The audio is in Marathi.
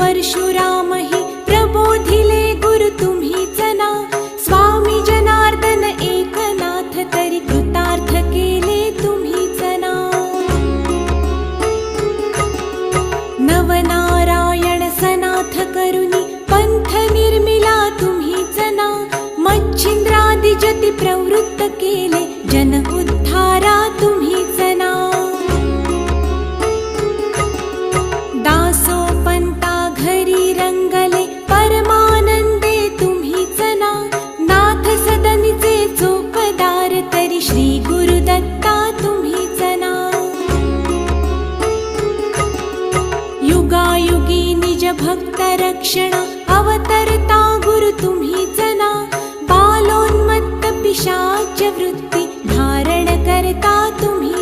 परशुरामहि प्रबोधिले गुरु तुम्हीच ना. स्वामी जनार्दन एकनाथ तरी कृतार्थ केले तुम्हीच ना. नवनारायण सनाथ करुनी पंथ निर्मिला तुम्हीच ना. मच्छिंद्रादि जति प्रवृत्त केले जन उद्धारा तुम्हीच ना. दासोपंता घरी रंगले परमानंदे तुम्हीच ना. नाथ सदनीचे चोपदार तरी श्री गुरुदत्ता तुम्हीच ना. युगायुगी निज भक्त रक्षण अवतरता गुरु तुम्हीच ना. बालोन्मत्त पिशाच वृत्ती धारण करता तुम्ही